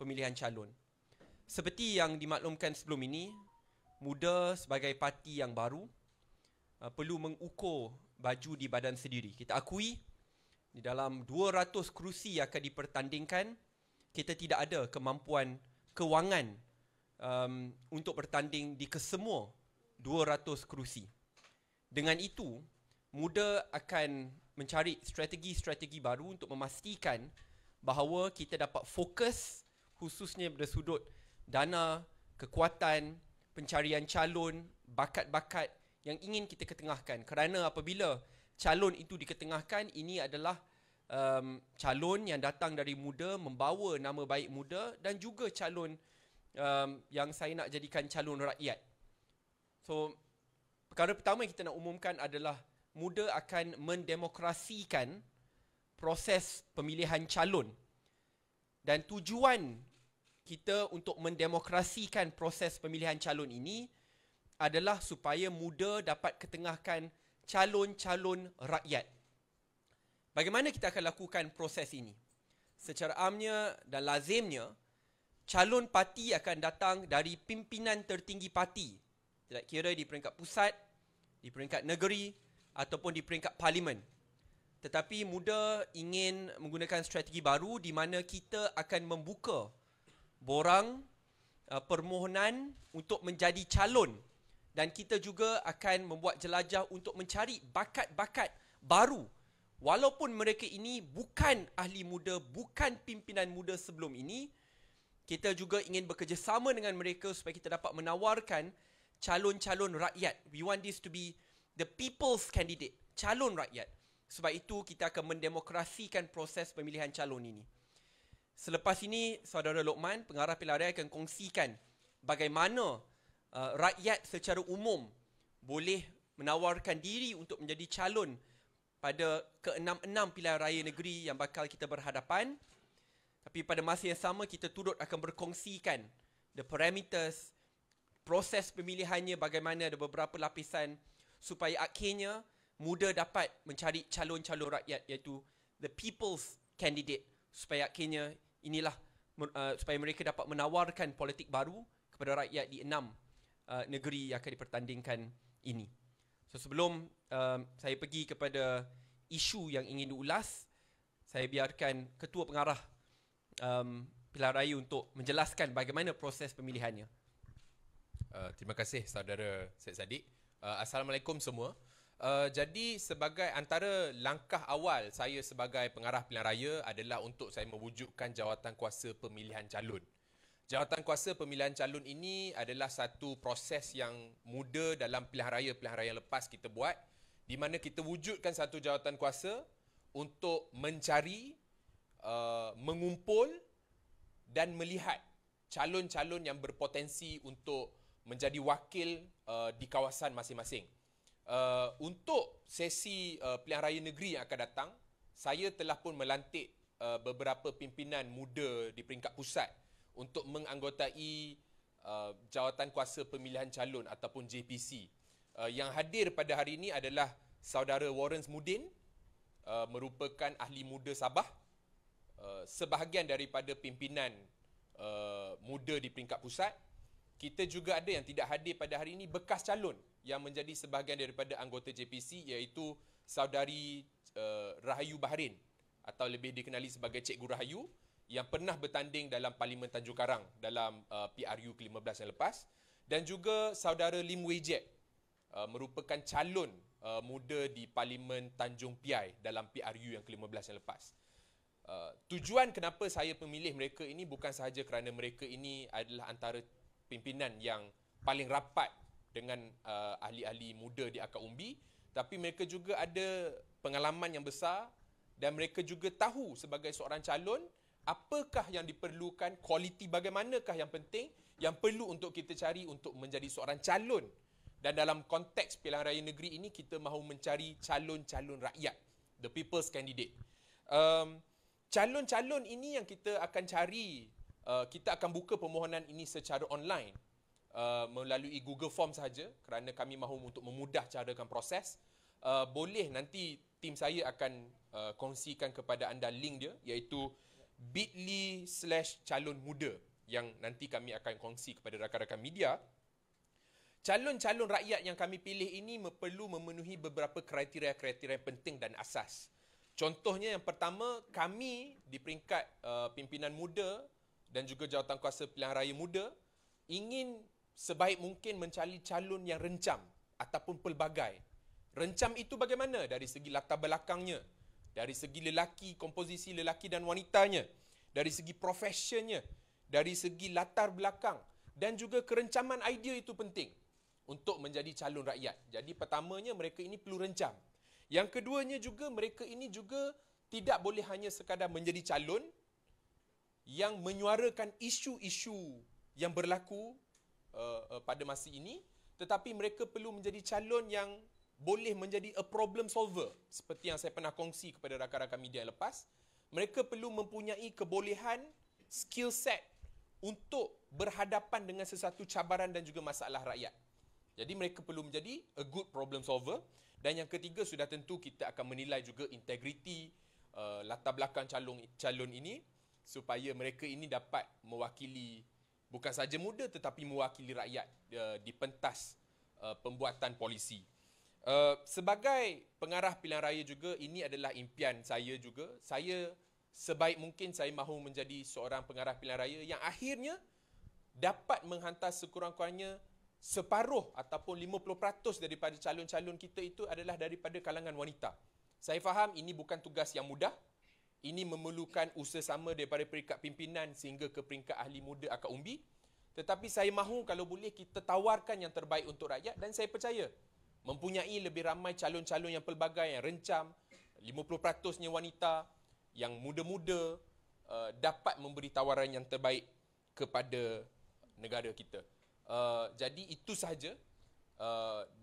pemilihan calon. Seperti yang dimaklumkan sebelum ini, MUDA sebagai parti yang baru perlu mengukur baju di badan sendiri. Kita akui di dalam 200 kerusi yang akan dipertandingkan, kita tidak ada kemampuan kewangan untuk bertanding di kesemua 200 kerusi. Dengan itu, MUDA akan mencari strategi-strategi baru untuk memastikan bahawa kita dapat fokus khususnya dari sudut dana, kekuatan, pencarian calon, bakat-bakat yang ingin kita ketengahkan. Kerana apabila calon itu diketengahkan, ini adalah calon yang datang dari MUDA, membawa nama baik MUDA, dan juga calon yang saya nak jadikan calon rakyat. So, perkara pertama yang kita nak umumkan adalah MUDA akan mendemokrasikan proses pemilihan calon. Dan tujuan kita untuk mendemokrasikan proses pemilihan calon ini adalah supaya MUDA dapat ketengahkan calon-calon rakyat. Bagaimana kita akan lakukan proses ini? Secara amnya dan lazimnya, calon parti akan datang dari pimpinan tertinggi parti. Tidak kira di peringkat pusat, di peringkat negeri, ataupun di peringkat parlimen. Tetapi MUDA ingin menggunakan strategi baru di mana kita akan membuka borang permohonan untuk menjadi calon, dan kita juga akan membuat jelajah untuk mencari bakat-bakat baru walaupun mereka ini bukan ahli MUDA, bukan pimpinan MUDA sebelum ini. Kita juga ingin bekerjasama dengan mereka supaya kita dapat menawarkan calon-calon rakyat. We want this to be the people's candidate, calon rakyat. Sebab itu kita akan mendemokrasikan proses pemilihan calon ini. Selepas ini, Saudara Lokman, pengarah pilihan raya akan kongsikan bagaimana rakyat secara umum boleh menawarkan diri untuk menjadi calon pada ke-6 pilihan raya negeri yang bakal kita berhadapan. Tapi pada masa yang sama, kita turut akan berkongsikan the parameters, proses pemilihannya, bagaimana ada beberapa lapisan supaya akhirnya MUDA dapat mencari calon-calon rakyat, iaitu the people's candidate, supaya akhirnya inilah supaya mereka dapat menawarkan politik baru kepada rakyat di 6 negeri yang akan dipertandingkan ini. So sebelum saya pergi kepada isu yang ingin diulas, saya biarkan Ketua Pengarah Pilihan Raya untuk menjelaskan bagaimana proses pemilihannya. Terima kasih Saudara Syed Saddiq. Assalamualaikum semua. Jadi sebagai antara langkah awal saya sebagai pengarah pilihan raya adalah untuk saya mewujudkan jawatankuasa pemilihan calon. Jawatankuasa pemilihan calon ini adalah satu proses yang muda dalam pilihan raya yang lepas kita buat, di mana kita wujudkan satu jawatankuasa untuk mencari, mengumpul dan melihat calon-calon yang berpotensi untuk menjadi wakil di kawasan masing-masing. Untuk sesi pilihan raya negeri yang akan datang, saya telah pun melantik beberapa pimpinan muda di peringkat pusat untuk menganggotai jawatankuasa pemilihan calon ataupun JPC. Yang hadir pada hari ini adalah Saudara Warren Smudin, merupakan ahli muda Sabah, sebahagian daripada pimpinan muda di peringkat pusat. Kita juga ada yang tidak hadir pada hari ini, bekas calon yang menjadi sebahagian daripada anggota JPC, iaitu Saudari Rahayu Bahrin, atau lebih dikenali sebagai Cikgu Rahayu, yang pernah bertanding dalam Parlimen Tanjung Karang dalam PRU ke-15 yang lepas, dan juga Saudara Lim Wei Jek, merupakan calon muda di Parlimen Tanjung Piai dalam PRU yang ke-15 yang lepas. Tujuan kenapa saya memilih mereka ini bukan sahaja kerana mereka ini adalah antara pimpinan yang paling rapat dengan ahli-ahli muda di akar umbi, tapi mereka juga ada pengalaman yang besar dan mereka juga tahu sebagai seorang calon apakah yang diperlukan, kualiti bagaimanakah yang penting yang perlu untuk kita cari untuk menjadi seorang calon. Dan dalam konteks pilihan raya negeri ini, kita mahu mencari calon-calon rakyat, the people's candidate. Calon-calon ini yang kita akan cari, kita akan buka permohonan ini secara online melalui Google Form sahaja kerana kami mahu untuk memudah carakan proses. Boleh nanti tim saya akan kongsikan kepada anda link dia, iaitu bit.ly/calon muda yang nanti kami akan kongsi kepada rakan-rakan media. Calon-calon rakyat yang kami pilih ini perlu memenuhi beberapa kriteria-kriteria penting dan asas. Contohnya yang pertama, kami di peringkat pimpinan muda dan juga jawatankuasa pilihan raya muda ingin sebaik mungkin mencari calon yang rencam ataupun pelbagai. Rencam itu bagaimana? Dari segi latar belakangnya, dari segi lelaki, komposisi lelaki dan wanitanya, dari segi profesionnya, dari segi latar belakang dan juga kerencaman idea itu penting untuk menjadi calon rakyat. Jadi pertamanya mereka ini perlu rencam. Yang keduanya juga mereka ini juga tidak boleh hanya sekadar menjadi calon yang menyuarakan isu-isu yang berlaku pada masa ini, tetapi mereka perlu menjadi calon yang boleh menjadi a problem solver. Seperti yang saya pernah kongsi kepada rakan-rakan media yang lepas, mereka perlu mempunyai kebolehan, skill set untuk berhadapan dengan sesuatu cabaran dan juga masalah rakyat. Jadi mereka perlu menjadi a good problem solver. Dan yang ketiga, sudah tentu kita akan menilai juga integriti latar belakang calon ini supaya mereka ini dapat mewakili bukan saja muda tetapi mewakili rakyat di pentas pembuatan polisi. Sebagai pengarah pilihan raya juga, ini adalah impian saya juga. Saya sebaik mungkin saya mahu menjadi seorang pengarah pilihan raya yang akhirnya dapat menghantar sekurang-kurangnya separuh ataupun 50% daripada calon-calon kita itu adalah daripada kalangan wanita. Saya faham ini bukan tugas yang mudah. Ini memerlukan usaha sama daripada peringkat pimpinan sehingga ke peringkat ahli muda akar umbi. Tetapi saya mahu kalau boleh kita tawarkan yang terbaik untuk rakyat dan saya percaya mempunyai lebih ramai calon-calon yang pelbagai, yang rencam, 50%-nya wanita, yang muda-muda dapat memberi tawaran yang terbaik kepada negara kita. Jadi itu sahaja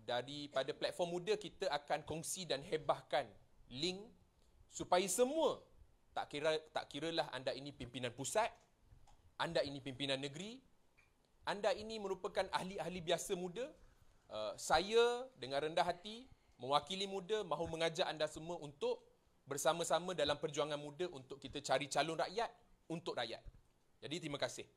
daripada platform muda. Kita akan kongsi dan hebahkan link supaya semua, tak kiralah anda ini pimpinan pusat, anda ini pimpinan negeri, anda ini merupakan ahli-ahli biasa muda, saya dengan rendah hati mewakili muda mahu mengajak anda semua untuk bersama-sama dalam perjuangan muda untuk kita cari calon rakyat untuk rakyat. Jadi terima kasih.